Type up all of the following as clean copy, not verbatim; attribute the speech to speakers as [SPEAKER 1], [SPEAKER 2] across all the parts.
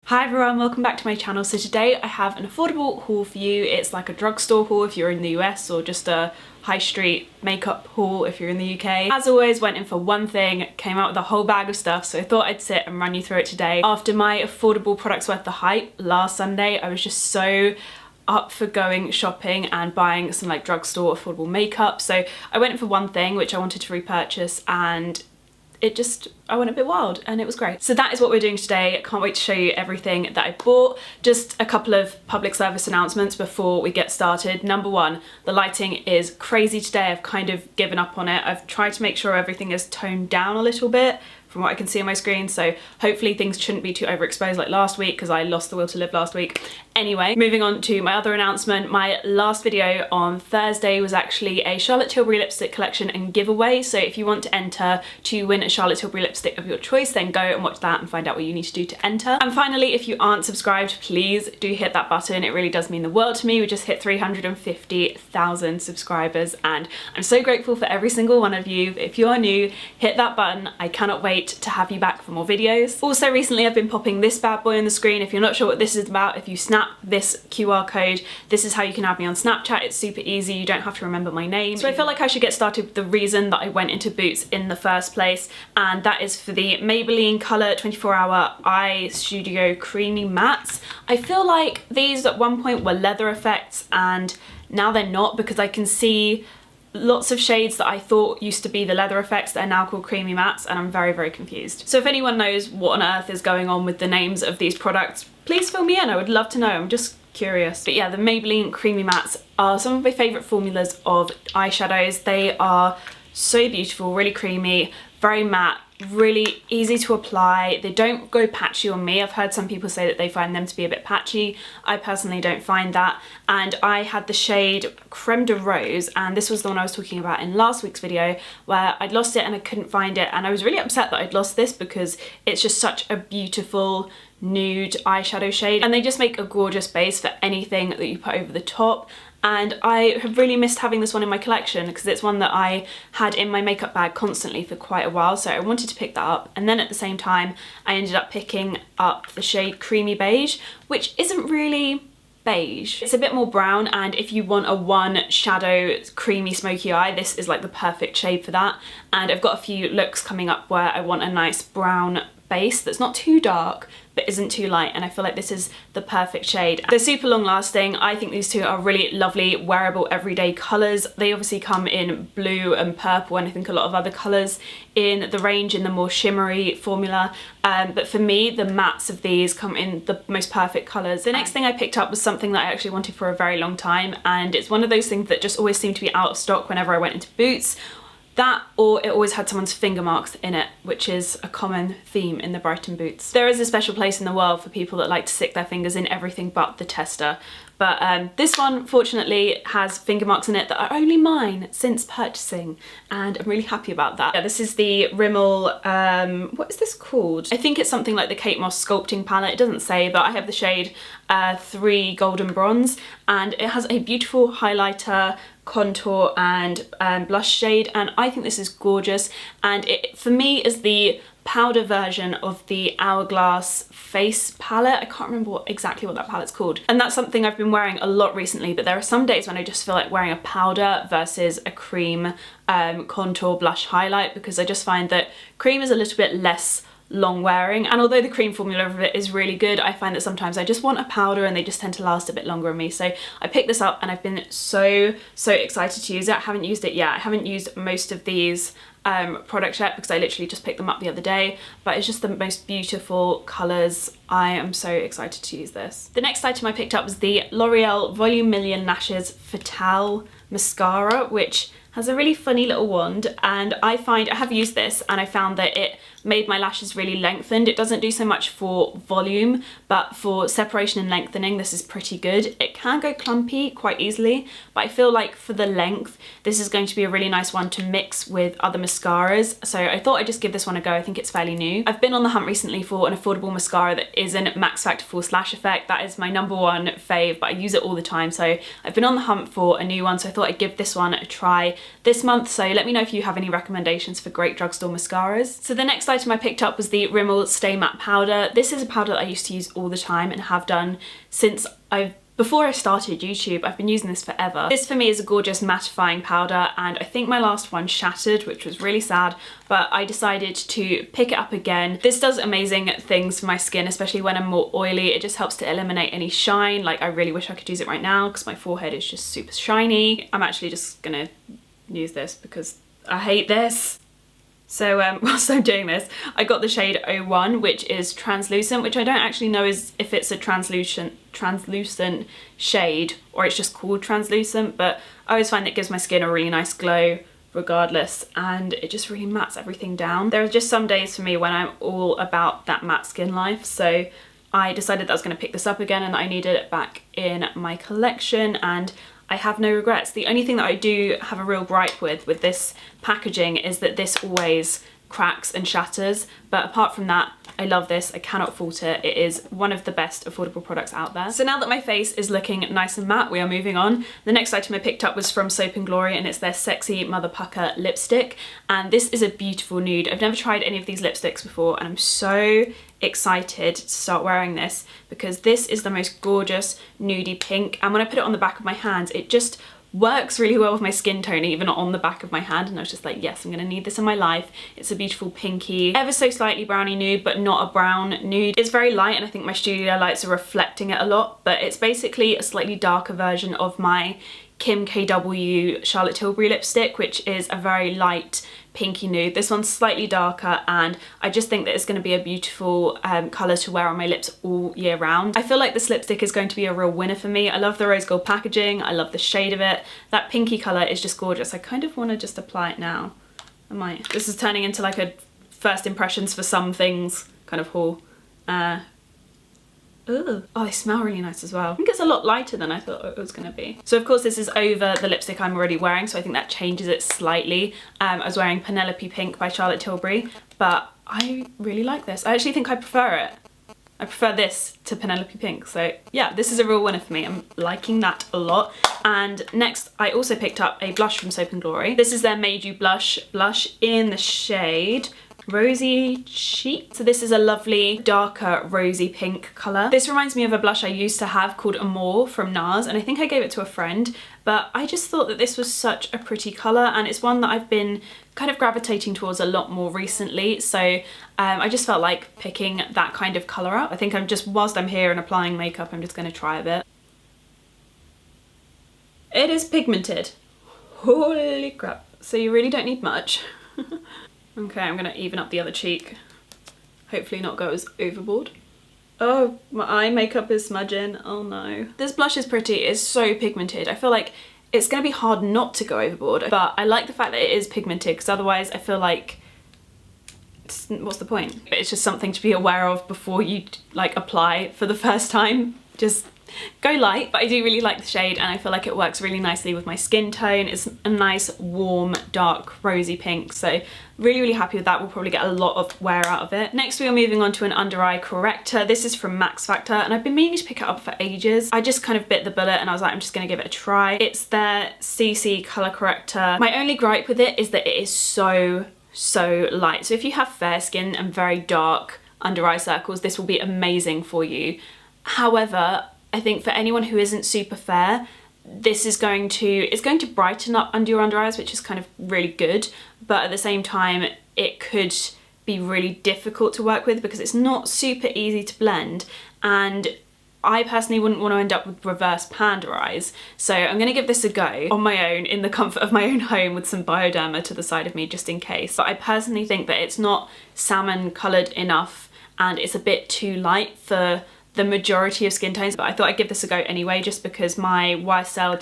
[SPEAKER 1] Hi everyone, welcome back to my channel. So today I have an affordable haul for you. It's like a drugstore haul if you're in the US, or just a high street makeup haul if you're in the UK. As always, went in for one thing, came out with a whole bag of stuff, so I thought I'd sit and run you through it today. After my affordable products worth the hype last Sunday, I was just so up for going shopping and buying some like drugstore affordable makeup. So I went in for one thing which I wanted to repurchase, and I went a bit wild and it was great. So that is what we're doing today. I can't wait to show you everything that I bought. Just a couple of public service announcements before we get started. Number one, the lighting is crazy today. I've kind of given up on it. I've tried to make sure everything is toned down a little bit from what I can see on my screen, so hopefully things shouldn't be too overexposed like last week, because I lost the will to live last week. Anyway, moving on to my other announcement. My last video on Thursday was actually a Charlotte Tilbury lipstick collection and giveaway, so if you want to enter to win a Charlotte Tilbury lipstick of your choice, then go and watch that and find out what you need to do to enter. And finally, if you aren't subscribed, please do hit that button. It really does mean the world to me. We just hit 350,000 subscribers and I'm so grateful for every single one of you. If you are new, hit that button. I cannot wait to have you back for more videos. Also recently I've been popping this bad boy on the screen. If you're not sure what this is about, if you snap this QR code, this is how you can add me on Snapchat. It's super easy, you don't have to remember my name. So I feel like I should get started with the reason that I went into Boots in the first place, and that is for the Maybelline Colour 24-Hour Eye Studio Creamy Mattes. I feel like these at one point were leather effects and now they're not, because I can see lots of shades that I thought used to be the leather effects that are now called creamy mattes, and I'm very, very confused. So if anyone knows what on earth is going on with the names of these products, please fill me in. I would love to know. I'm just curious. But yeah, the Maybelline Creamy Mattes are some of my favourite formulas of eyeshadows. They are so beautiful, really creamy, very matte, really easy to apply. They don't go patchy on me. I've heard some people say that they find them to be a bit patchy. I personally don't find that. And I had the shade Creme de Rose, and this was the one I was talking about in last week's video, where I'd lost it and I couldn't find it, and I was really upset that I'd lost this because it's just such a beautiful nude eyeshadow shade, and they just make a gorgeous base for anything that you put over the top. And I have really missed having this one in my collection because it's one that I had in my makeup bag constantly for quite a while, so I wanted to pick that up. And then at the same time I ended up picking up the shade Creamy Beige, which isn't really beige. It's a bit more brown, and if you want a one shadow creamy smoky eye, this is like the perfect shade for that. And I've got a few looks coming up where I want a nice brown base that's not too dark but isn't too light, and I feel like this is the perfect shade. They're super long lasting. I think these two are really lovely wearable everyday colours. They obviously come in blue and purple, and I think a lot of other colours in the range in the more shimmery formula, but for me the mattes of these come in the most perfect colours. The next thing I picked up was something that I actually wanted for a very long time, and it's one of those things that just always seemed to be out of stock whenever I went into Boots. That, or it always had someone's finger marks in it, which is a common theme in the Brighton Boots. There is a special place in the world for people that like to stick their fingers in everything but the tester. But this one, fortunately, has finger marks in it that are only mine since purchasing, and I'm really happy about that. Yeah, this is the Rimmel, what is this called? I think it's something like the Kate Moss Sculpting palette. It doesn't say, but I have the shade 3 Golden Bronze, and it has a beautiful highlighter, contour and blush shade, and I think this is gorgeous. And it, for me, is the powder version of the Hourglass face palette. I can't remember exactly what that palette's called, and that's something I've been wearing a lot recently, but there are some days when I just feel like wearing a powder versus a cream contour blush highlight, because I just find that cream is a little bit less long wearing, and although the cream formula of it is really good, I find that sometimes I just want a powder and they just tend to last a bit longer on me. So I picked this up and I've been so excited to use it. I haven't used it yet. I haven't used most of these products yet because I literally just picked them up the other day, but it's just the most beautiful colours. I am so excited to use this. The next item I picked up was the L'Oreal Volume Million Lashes Fatale mascara, which has a really funny little wand, and I have used this and I found that it made my lashes really lengthened. It doesn't do so much for volume, but for separation and lengthening this is pretty good. It can go clumpy quite easily, but I feel like for the length this is going to be a really nice one to mix with other mascaras, so I thought I'd just give this one a go. I think it's fairly new. I've been on the hunt recently for an affordable mascara that isn't Max Factor Full Slash Effect. That is my #1 fave, but I use it all the time, so I've been on the hunt for a new one, so I thought I'd give this one a try this month. So let me know if you have any recommendations for great drugstore mascaras. So the next next item I picked up was the Rimmel Stay Matte Powder. This is a powder that I used to use all the time and have done since before I started YouTube. I've been using this forever. This for me is a gorgeous mattifying powder, and I think my last one shattered, which was really sad, but I decided to pick it up again. This does amazing things for my skin, especially when I'm more oily. It just helps to eliminate any shine. Like, I really wish I could use it right now because my forehead is just super shiny. I'm actually just gonna use this because I hate this. So whilst I'm doing this, I got the shade 01, which is translucent, which I don't actually know if it's a translucent shade or it's just called translucent, but I always find it gives my skin a really nice glow regardless, and it just really mattes everything down. There are just some days for me when I'm all about that matte skin life, so I decided that I was going to pick this up again and that I needed it back in my collection, and I have no regrets. The only thing that I do have a real gripe with this packaging is that this always cracks and shatters, but apart from that, I love this. I cannot fault it. It is one of the best affordable products out there. So now that my face is looking nice and matte, we are moving on. The next item I picked up was from Soap & Glory, and it's their Sexy Mother Pucker lipstick, and this is a beautiful nude. I've never tried any of these lipsticks before, and I'm so excited to start wearing this because this is the most gorgeous nudie pink, and when I put it on the back of my hand, it just works really well with my skin tone, even on the back of my hand, and I was just like, yes, I'm gonna need this in my life. It's a beautiful pinky, ever so slightly browny nude, but not a brown nude. It's very light, and I think my studio lights are reflecting it a lot, but it's basically a slightly darker version of my Kim KW Charlotte Tilbury lipstick, which is a very light pinky nude. This one's slightly darker, and I just think that it's going to be a beautiful colour to wear on my lips all year round. I feel like this lipstick is going to be a real winner for me. I love the rose gold packaging, I love the shade of it. That pinky colour is just gorgeous. I kind of want to just apply it now. I might. This is turning into like a first impressions for some things kind of haul. Ooh. Oh, they smell really nice as well. I think it's a lot lighter than I thought it was going to be. So of course this is over the lipstick I'm already wearing, so I think that changes it slightly. I was wearing Penelope Pink by Charlotte Tilbury, but I really like this. I actually think I prefer it. I prefer this to Penelope Pink, so yeah, this is a real winner for me. I'm liking that a lot. And next I also picked up a blush from Soap & Glory. This is their Made You Blush in the shade Rosy Chic. So this is a lovely darker rosy pink colour. This reminds me of a blush I used to have called Amour from NARS, and I think I gave it to a friend, but I just thought that this was such a pretty colour, and it's one that I've been kind of gravitating towards a lot more recently, so I just felt like picking that kind of colour up. I think I'm just, whilst I'm here and applying makeup, I'm just going to try a bit. It is pigmented. Holy crap. So you really don't need much. Okay, I'm gonna even up the other cheek. Hopefully not go as overboard. Oh, my eye makeup is smudging. Oh no. This blush is pretty. It's so pigmented. I feel like it's gonna be hard not to go overboard, but I like the fact that it is pigmented because otherwise I feel like what's the point? It's just something to be aware of before you like apply for the first time. Just go light, but I do really like the shade, and I feel like it works really nicely with my skin tone. It's a nice warm dark rosy pink, so really happy with that. We'll probably get a lot of wear out of it. Next we are moving on to an under eye corrector. This is from Max Factor, and I've been meaning to pick it up for ages. I just kind of bit the bullet and I was like, I'm just gonna give it a try. It's their CC color corrector. My only gripe with it is that it is so light, so if you have fair skin and very dark under eye circles, this will be amazing for you. However, I think for anyone who isn't super fair, this is going to brighten up under your under eyes, which is kind of really good, but at the same time it could be really difficult to work with because it's not super easy to blend, and I personally wouldn't want to end up with reverse panda eyes, so I'm going to give this a go on my own in the comfort of my own home with some Bioderma to the side of me just in case. But I personally think that it's not salmon coloured enough and it's a bit too light for the majority of skin tones, but I thought I'd give this a go anyway just because my YSL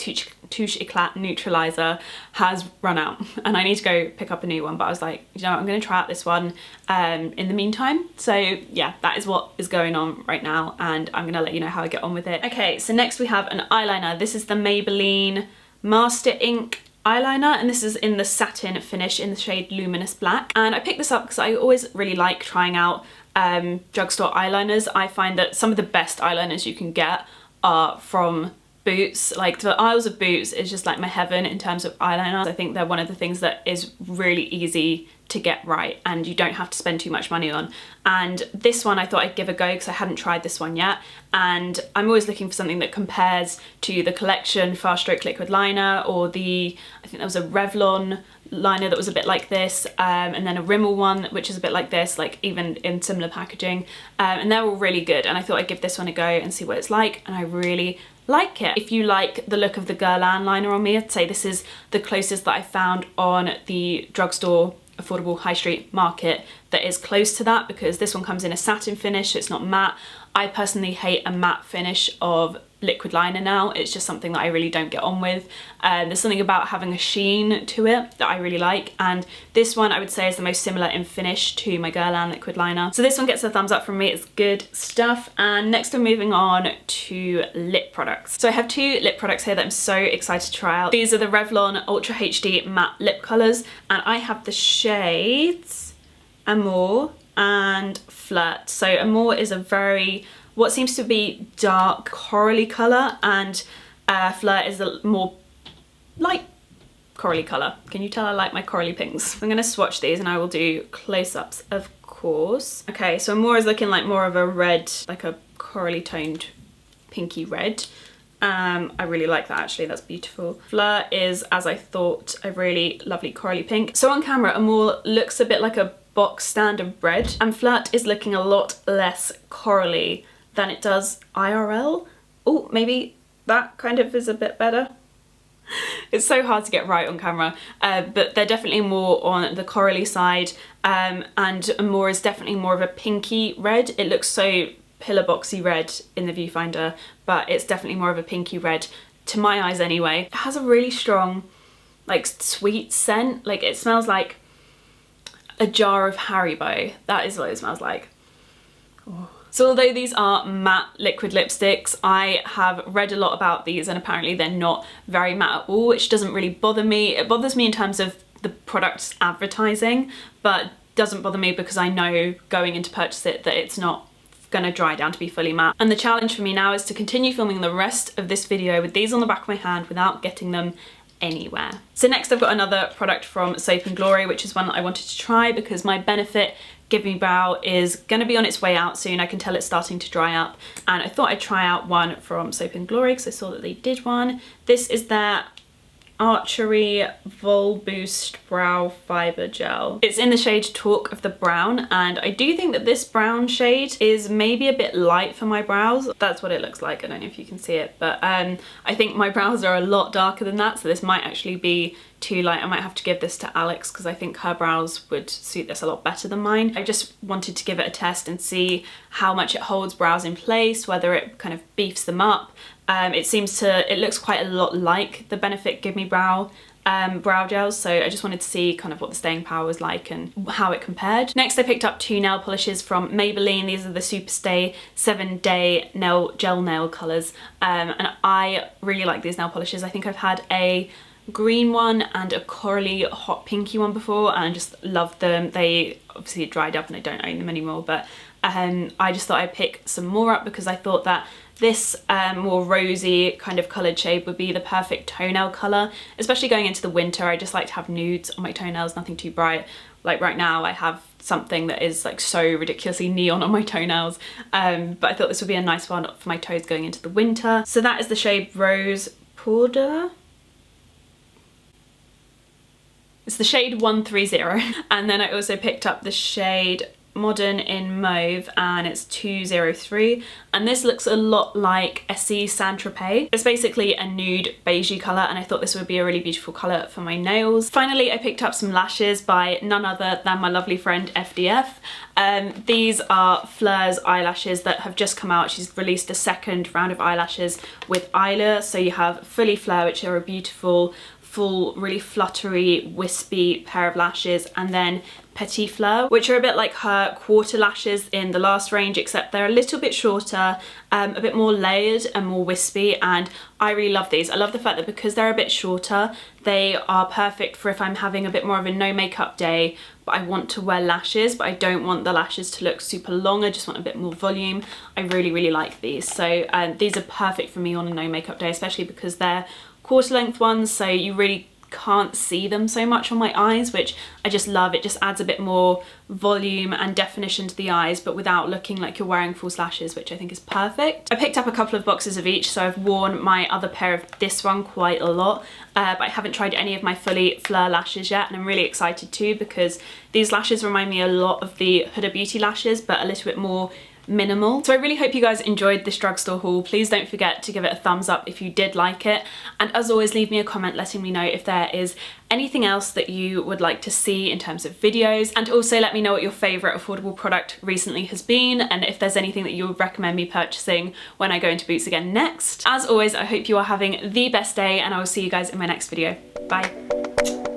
[SPEAKER 1] Touche Eclat Neutralizer has run out and I need to go pick up a new one, but I was like, you know what, I'm going to try out this one in the meantime. So yeah, that is what is going on right now, and I'm going to let you know how I get on with it. Okay, so next we have an eyeliner. This is the Maybelline Master Ink eyeliner, and this is in the satin finish in the shade Luminous Black, and I picked this up because I always really like trying out drugstore eyeliners. I find that some of the best eyeliners you can get are from Boots. Like the aisles of Boots is just like my heaven in terms of eyeliner. I think they're one of the things that is really easy to get right and you don't have to spend too much money on. And this one I thought I'd give a go because I hadn't tried this one yet, and I'm always looking for something that compares to the Collection Fast Stroke liquid liner, or the, I think there was a Revlon liner that was a bit like this, and then a Rimmel one which is a bit like this, like even in similar packaging, and they're all really good, and I thought I'd give this one a go and see what it's like, and I really like it. If you like the look of the Guerlain liner on me, I'd say this is the closest that I found on the Drugstore affordable high street market that is close to that, because this one comes in a satin finish, so it's not matte. I personally hate a matte finish of liquid liner now. It's just something that I really don't get on with. There's something about having a sheen to it that I really like, and this one I would say is the most similar in finish to my Guerlain liquid liner. So this one gets a thumbs up from me, it's good stuff. And next we're moving on to lip products. So I have two lip products here that I'm so excited to try out. These are the Revlon Ultra HD matte lip colours, and I have the shades Amour and Flirt. So Amour is a very, what seems to be dark corally colour, and Flirt is a more light corally colour. Can you tell I like my corally pinks? I'm going to swatch these and I will do close-ups of course. Okay, so Amour is looking like more of a red, like a corally toned pinky red. I really like that actually, that's beautiful. Flirt is, as I thought, a really lovely corally pink. So on camera Amour looks a bit like a box standard red, and Flirt is looking a lot less corally than it does IRL. Oh, maybe that kind of is a bit better. It's so hard to get right on camera, but they're definitely more on the corally side, and Amour is definitely more of a pinky red. It looks so pillar boxy red in the viewfinder, but it's definitely more of a pinky red to my eyes anyway. It has a really strong, like, sweet scent. Like, it smells like a jar of Haribo. That is what it smells like. Oh. So although these are matte liquid lipsticks, I have read a lot about these and apparently they're not very matte at all, which doesn't really bother me. It bothers me in terms of the product's advertising, but doesn't bother me because I know going in to purchase it that it's not gonna dry down to be fully matte. And the challenge for me now is to continue filming the rest of this video with these on the back of my hand without getting them anywhere. So next I've got another product from Soap & Glory, which is one that I wanted to try because my Benefit Give Me Brow is going to be on its way out soon. I can tell it's starting to dry up, and I thought I'd try out one from Soap & Glory because I saw that they did one. This is their Archery Vol Boost Brow Fibre Gel. It's in the shade Talk of the Brown, and I do think that this brown shade is maybe a bit light for my brows. That's what it looks like. I don't know if you can see it, but I think my brows are a lot darker than that, so this might actually be too light. I might have to give this to Alex because I think her brows would suit this a lot better than mine. I just wanted to give it a test and see how much it holds brows in place, whether it kind of beefs them up. It looks quite a lot like the Benefit Give Me Brow brow gels, so I just wanted to see kind of what the staying power was like and how it compared. Next I picked up two nail polishes from Maybelline. These are the Superstay 7-Day Gel Nail colours, and I really like these nail polishes. I think I've had a green one and a corally hot pinky one before and I just loved them. They obviously dried up and I don't own them anymore, but I just thought I'd pick some more up because I thought that this more rosy kind of coloured shade would be the perfect toenail colour, especially going into the winter. I just like to have nudes on my toenails, nothing too bright. Like right now I have something that is like so ridiculously neon on my toenails, but I thought this would be a nice one for my toes going into the winter. So that is the shade Rose Powder. It's the shade 130. And then I also picked up the shade Modern in Mauve, and it's 203, and this looks a lot like Essie Saint-Tropez. It's basically a nude beigey colour, and I thought this would be a really beautiful colour for my nails. Finally, I picked up some lashes by none other than my lovely friend FDF. These are Fleur's eyelashes that have just come out. She's released a second round of eyelashes with Isla. So you have Fully Fleur, which are a beautiful full, really fluttery, wispy pair of lashes, and then Petit Fleur, which are a bit like her quarter lashes in the last range, except they're a little bit shorter, a bit more layered and more wispy, and I really love these. I love the fact that because they're a bit shorter, they are perfect for if I'm having a bit more of a no makeup day, but I want to wear lashes, but I don't want the lashes to look super long, I just want a bit more volume. I really, really like these. So these are perfect for me on a no makeup day, especially because they're quarter length ones, so you really can't see them so much on my eyes, which I just love. It just adds a bit more volume and definition to the eyes, but without looking like you're wearing false lashes, which I think is perfect. I picked up a couple of boxes of each, so I've worn my other pair of this one quite a lot, but I haven't tried any of my fully Fleur lashes yet, and I'm really excited to, because these lashes remind me a lot of the Huda Beauty lashes, but a little bit more minimal. So I really hope you guys enjoyed this drugstore haul. Please don't forget to give it a thumbs up if you did like it, and as always, leave me a comment letting me know if there is anything else that you would like to see in terms of videos, and also let me know what your favourite affordable product recently has been, and if there's anything that you would recommend me purchasing when I go into Boots again next. As always, I hope you are having the best day, and I will see you guys in my next video. Bye.